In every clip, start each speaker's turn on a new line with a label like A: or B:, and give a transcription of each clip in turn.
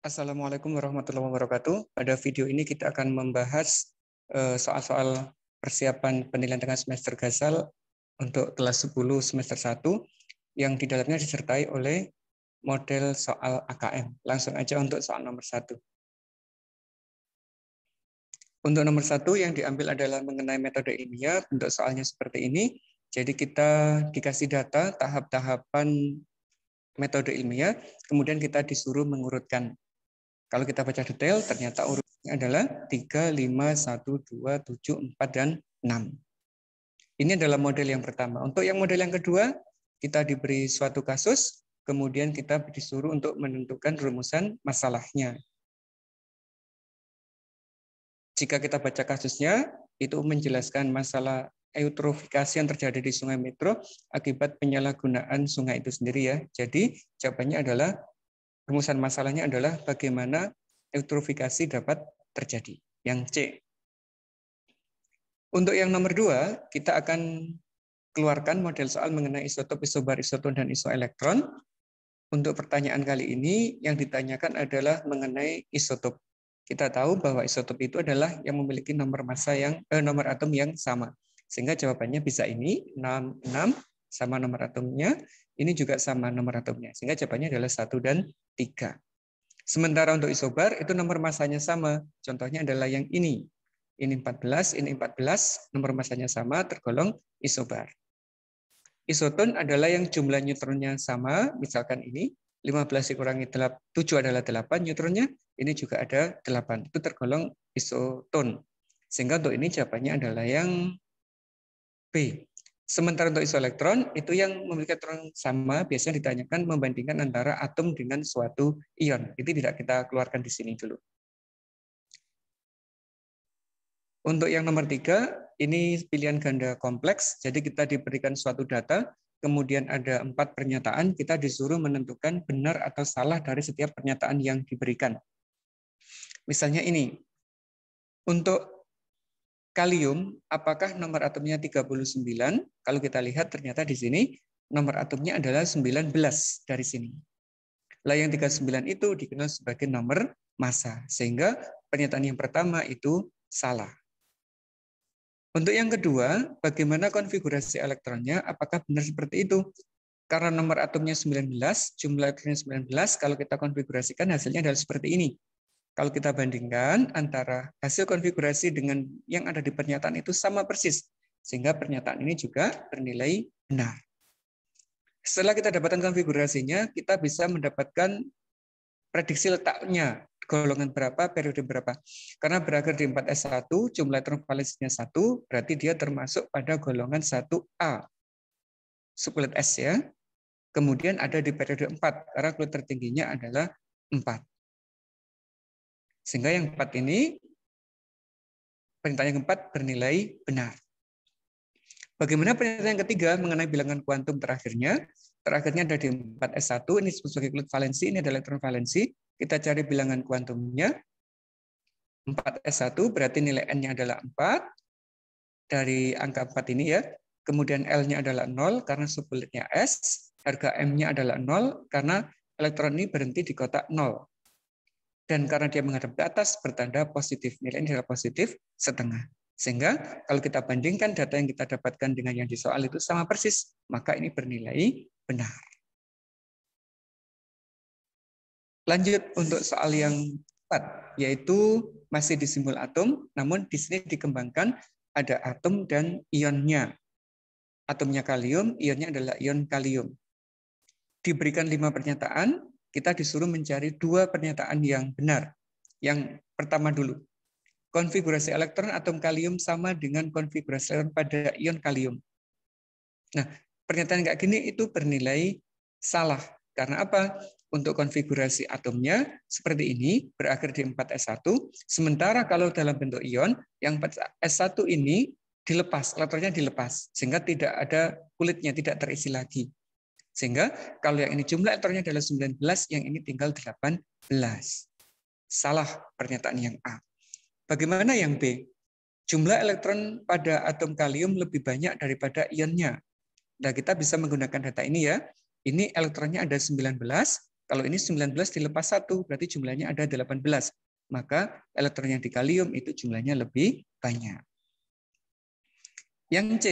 A: Assalamualaikum warahmatullahi wabarakatuh. Pada video ini kita akan membahas soal-soal persiapan penilaian tengah semester Gasal untuk kelas 10 semester 1 yang di dalamnya disertai oleh model soal AKM. Langsung aja untuk soal nomor 1. Untuk nomor 1 yang diambil adalah mengenai metode ilmiah. Untuk soalnya seperti ini. Jadi kita dikasih data tahap-tahapan metode ilmiah, kemudian kita disuruh mengurutkan. Kalau kita baca detail, ternyata urutannya adalah 3, 5, 1, 2, 7, 4, dan 6. Ini adalah model yang pertama. Untuk yang model yang kedua, kita diberi suatu kasus, kemudian kita disuruh untuk menentukan rumusan masalahnya. Jika kita baca kasusnya, itu menjelaskan masalah eutrofikasi yang terjadi di Sungai Metro akibat penyalahgunaan sungai itu sendiri ya. Jadi jawabannya adalah rumusan masalahnya adalah bagaimana eutrofikasi dapat terjadi. Yang C. Untuk yang nomor 2, kita akan keluarkan model soal mengenai isotop, isobar, isoton, dan isoelektron. Untuk pertanyaan kali ini, yang ditanyakan adalah mengenai isotop. Kita tahu bahwa isotop itu adalah yang memiliki nomor nomor atom yang sama. Sehingga jawabannya bisa ini, 6 sama nomor atomnya, ini juga sama nomor atomnya. Sehingga jawabannya adalah 1 dan 3. Sementara untuk isobar, itu nomor masanya sama. Contohnya adalah yang ini. Ini 14, ini 14, nomor masanya sama, tergolong isobar. Isoton adalah yang jumlah neutronnya sama, misalkan ini, 15 dikurangi 7 adalah 8 neutronnya, ini juga ada 8. Itu tergolong isoton. Sehingga untuk ini jawabannya adalah yang B. Sementara untuk isoelektron, itu yang memiliki elektron sama, biasanya ditanyakan membandingkan antara atom dengan suatu ion. Itu tidak kita keluarkan di sini dulu. Untuk yang nomor 3, ini pilihan ganda kompleks. Jadi kita diberikan suatu data, kemudian ada 4 pernyataan, kita disuruh menentukan benar atau salah dari setiap pernyataan yang diberikan. Misalnya ini, untuk kalium, apakah nomor atomnya 39? Kalau kita lihat ternyata di sini nomor atomnya adalah 19 dari sini. Lah yang 39 itu dikenal sebagai nomor massa. Sehingga pernyataan yang pertama itu salah. Untuk yang kedua, bagaimana konfigurasi elektronnya? Apakah benar seperti itu? Karena nomor atomnya 19, jumlah elektronnya 19, kalau kita konfigurasikan hasilnya adalah seperti ini. Kalau kita bandingkan antara hasil konfigurasi dengan yang ada di pernyataan itu sama persis. Sehingga pernyataan ini juga bernilai benar. Setelah kita dapatkan konfigurasinya, kita bisa mendapatkan prediksi letaknya. Golongan berapa, periode berapa. Karena berakhir di 4s1, jumlah elektron valensinya 1, berarti dia termasuk pada golongan 1A. Subkulit S ya. Kemudian ada di periode 4, karena kulit tertingginya adalah 4. Sehingga yang 4 ini, pernyataan yang keempat bernilai benar. Bagaimana pernyataan yang ketiga mengenai bilangan kuantum terakhirnya? Terakhirnya ada di 4s1, ini disebut sebagai kulit valensi, ini adalah elektron valensi. Kita cari bilangan kuantumnya. 4s1 berarti nilai n-nya adalah 4. Dari angka 4 ini ya. Kemudian L-nya adalah 0 karena subkulitnya S. Harga M-nya adalah 0 karena elektron ini berhenti di kotak 0. Dan karena dia menghadap ke atas, bertanda positif. Nilainya adalah positif setengah. Sehingga kalau kita bandingkan data yang kita dapatkan dengan yang di soal itu sama persis, maka ini bernilai benar. Lanjut untuk soal yang 4, yaitu masih di simbol atom, namun di sini dikembangkan ada atom dan ionnya. Atomnya kalium, ionnya adalah ion kalium. Diberikan 5 pernyataan, kita disuruh mencari 2 pernyataan yang benar. Yang pertama dulu, konfigurasi elektron atom kalium sama dengan konfigurasi elektron pada ion kalium. Nah, pernyataan kayak gini itu bernilai salah. Karena apa? Untuk konfigurasi atomnya seperti ini, berakhir di 4s1. Sementara kalau dalam bentuk ion, yang 4s1 ini dilepas, elektronnya dilepas. Sehingga tidak ada kulitnya, tidak terisi lagi. Sehingga kalau yang ini jumlah elektronnya adalah 19, yang ini tinggal 18. Salah pernyataan yang A. Bagaimana yang B? Jumlah elektron pada atom kalium lebih banyak daripada ionnya. Nah, kita bisa menggunakan data ini ya. Ini elektronnya ada 19, Kalau ini 19 dilepas 1, berarti jumlahnya ada 18. Maka elektron yang di kalium itu jumlahnya lebih banyak. Yang C,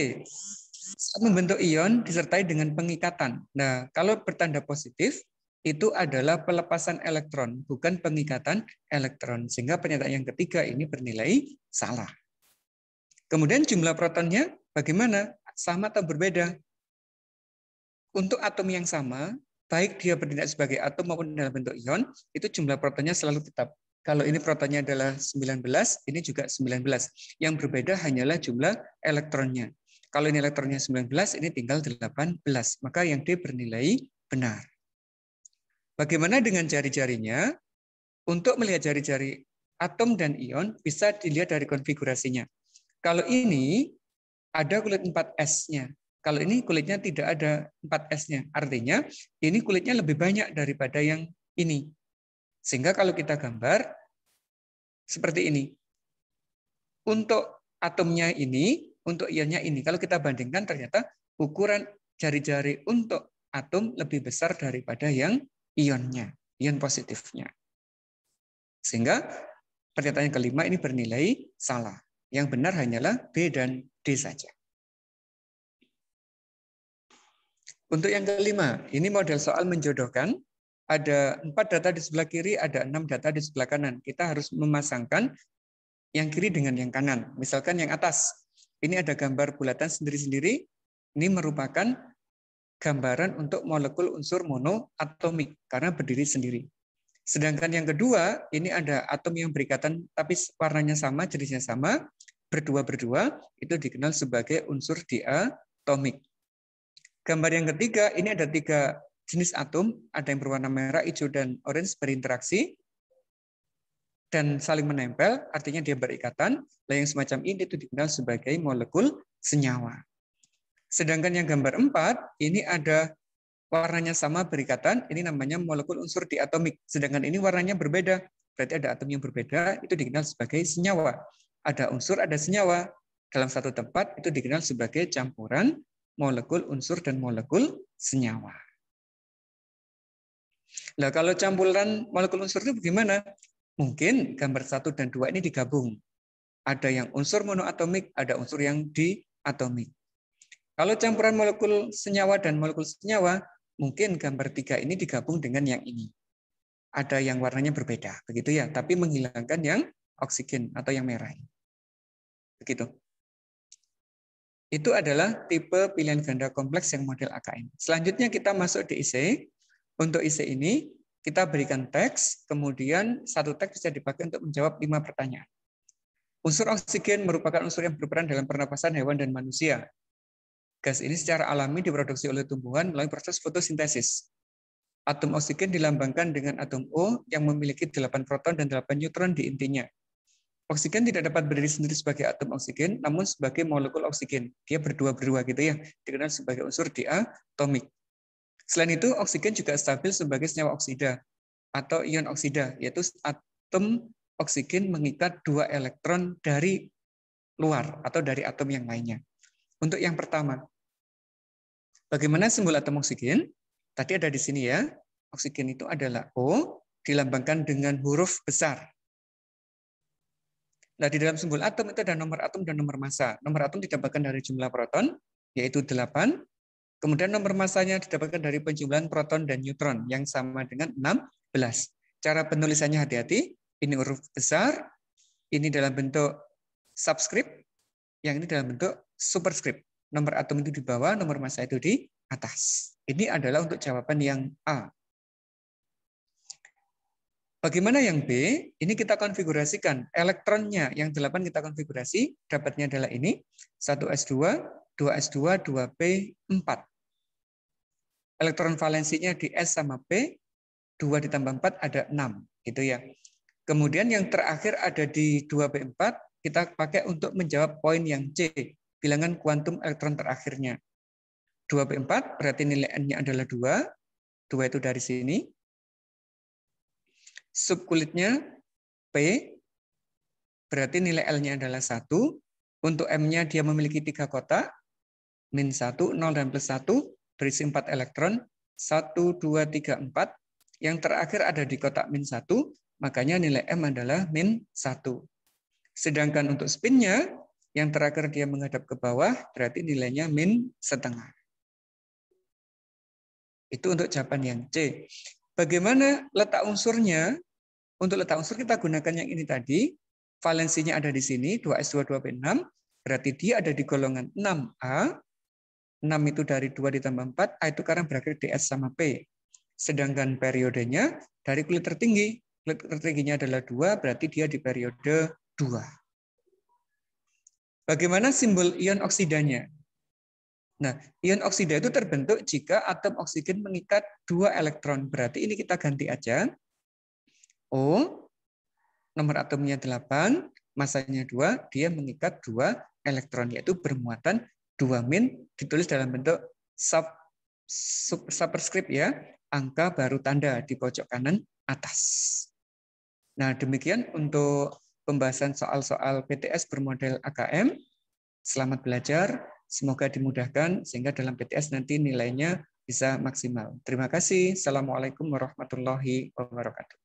A: saat membentuk ion disertai dengan pengikatan. Nah, kalau bertanda positif, itu adalah pelepasan elektron, bukan pengikatan elektron. Sehingga pernyataan yang ketiga ini bernilai salah. Kemudian jumlah protonnya bagaimana? Sama atau berbeda? Untuk atom yang sama, baik dia bertindak sebagai atom maupun dalam bentuk ion, itu jumlah protonnya selalu tetap. Kalau ini protonnya adalah 19, ini juga 19. Yang berbeda hanyalah jumlah elektronnya. Kalau ini elektronnya 19, ini tinggal 18. Maka yang D bernilai benar. Bagaimana dengan jari-jarinya? Untuk melihat jari-jari atom dan ion, bisa dilihat dari konfigurasinya. Kalau ini ada kulit 4S-nya. Kalau ini kulitnya tidak ada 4S-nya. Artinya ini kulitnya lebih banyak daripada yang ini. Sehingga kalau kita gambar seperti ini. Untuk atomnya ini, untuk ionnya ini. Kalau kita bandingkan ternyata ukuran jari-jari untuk atom lebih besar daripada yang ionnya, ion positifnya. Sehingga pernyataan yang kelima ini bernilai salah. Yang benar hanyalah B dan D saja. Untuk yang kelima, ini model soal menjodohkan. Ada 4 data di sebelah kiri, ada 6 data di sebelah kanan. Kita harus memasangkan yang kiri dengan yang kanan. Misalkan yang atas, ini ada gambar bulatan sendiri-sendiri. Ini merupakan gambaran untuk molekul unsur monoatomik karena berdiri sendiri. Sedangkan yang kedua, ini ada atom yang berikatan tapi warnanya sama, jenisnya sama, berdua-berdua, itu dikenal sebagai unsur diatomik. Gambar yang ketiga, ini ada 3 jenis atom, ada yang berwarna merah, hijau, dan orange berinteraksi dan saling menempel, artinya dia berikatan. Nah, yang semacam ini itu dikenal sebagai molekul senyawa. Sedangkan yang gambar 4, ini ada warnanya sama berikatan, ini namanya molekul unsur diatomik. Sedangkan ini warnanya berbeda, berarti ada atom yang berbeda, itu dikenal sebagai senyawa. Ada unsur, ada senyawa. Dalam satu tempat itu dikenal sebagai campuran molekul unsur dan molekul senyawa. Nah, kalau campuran molekul unsur itu bagaimana? Mungkin gambar 1 dan 2 ini digabung. Ada yang unsur monoatomik, ada unsur yang diatomik. Kalau campuran molekul senyawa dan molekul senyawa, mungkin gambar 3 ini digabung dengan yang ini. Ada yang warnanya berbeda, begitu ya, tapi menghilangkan yang oksigen atau yang merah. Begitu. Itu adalah tipe pilihan ganda kompleks yang model AKM. Selanjutnya kita masuk di IC. Untuk IC ini, kita berikan teks, kemudian satu teks bisa dipakai untuk menjawab 5 pertanyaan. Unsur oksigen merupakan unsur yang berperan dalam pernapasan hewan dan manusia. Gas ini secara alami diproduksi oleh tumbuhan melalui proses fotosintesis. Atom oksigen dilambangkan dengan atom O yang memiliki 8 proton dan 8 neutron di intinya. Oksigen tidak dapat berdiri sendiri sebagai atom oksigen, namun sebagai molekul oksigen. Dia berdua-berdua gitu ya, dikenal sebagai unsur diatomik. Selain itu, oksigen juga stabil sebagai senyawa oksida atau ion oksida, yaitu atom oksigen mengikat 2 elektron dari luar atau dari atom yang lainnya. Untuk yang pertama, bagaimana simbol atom oksigen? Tadi ada di sini ya, oksigen itu adalah O, dilambangkan dengan huruf besar. Nah, di dalam simbol atom itu ada nomor atom dan nomor massa. Nomor atom didapatkan dari jumlah proton, yaitu 8. Kemudian nomor massanya didapatkan dari penjumlahan proton dan neutron, yang sama dengan 16. Cara penulisannya hati-hati. Ini huruf besar, ini dalam bentuk subscript, yang ini dalam bentuk superscript. Nomor atom itu di bawah, nomor massa itu di atas. Ini adalah untuk jawaban yang A. Bagaimana yang B? Ini kita konfigurasikan. Elektronnya yang 8 kita konfigurasi, dapatnya adalah ini. 1s2, 2s2, 2p4. Elektron valensinya di S sama P, 2 ditambah 4 ada 6. Gitu ya. Kemudian yang terakhir ada di 2p4, kita pakai untuk menjawab poin yang C, bilangan kuantum elektron terakhirnya. 2p4 berarti nilai N-nya adalah 2. 2 itu dari sini. Subkulitnya P, berarti nilai L-nya adalah 1. Untuk M-nya dia memiliki 3 kotak, -1, 0, dan +1, berisi 4 elektron, 1, 2, 3, 4. Yang terakhir ada di kotak -1, makanya nilai M adalah -1. Sedangkan untuk spinnya, yang terakhir dia menghadap ke bawah, berarti nilainya -0,5. Itu untuk jawaban yang C. Bagaimana letak unsurnya? Untuk letak unsur kita gunakan yang ini tadi. Valensinya ada di sini, 2s2, 2p6. Berarti dia ada di golongan 6A. 6 itu dari 2 ditambah 4, A itu sekarang berakhir DS sama P. Sedangkan periodenya dari kulit tertinggi. Kulit tertingginya adalah 2, berarti dia di periode 2. Bagaimana simbol ion oksidanya? Nah, ion oksida itu terbentuk jika atom oksigen mengikat 2 elektron. Berarti ini kita ganti aja. O, nomor atomnya 8, masanya 2, dia mengikat 2 elektron, yaitu bermuatan 2-, ditulis dalam bentuk superscript ya, angka baru tanda di pojok kanan atas. Nah, demikian untuk pembahasan soal-soal PTS bermodel AKM. Selamat belajar, semoga dimudahkan sehingga dalam PTS nanti nilainya bisa maksimal. Terima kasih. Assalamualaikum warahmatullahi wabarakatuh.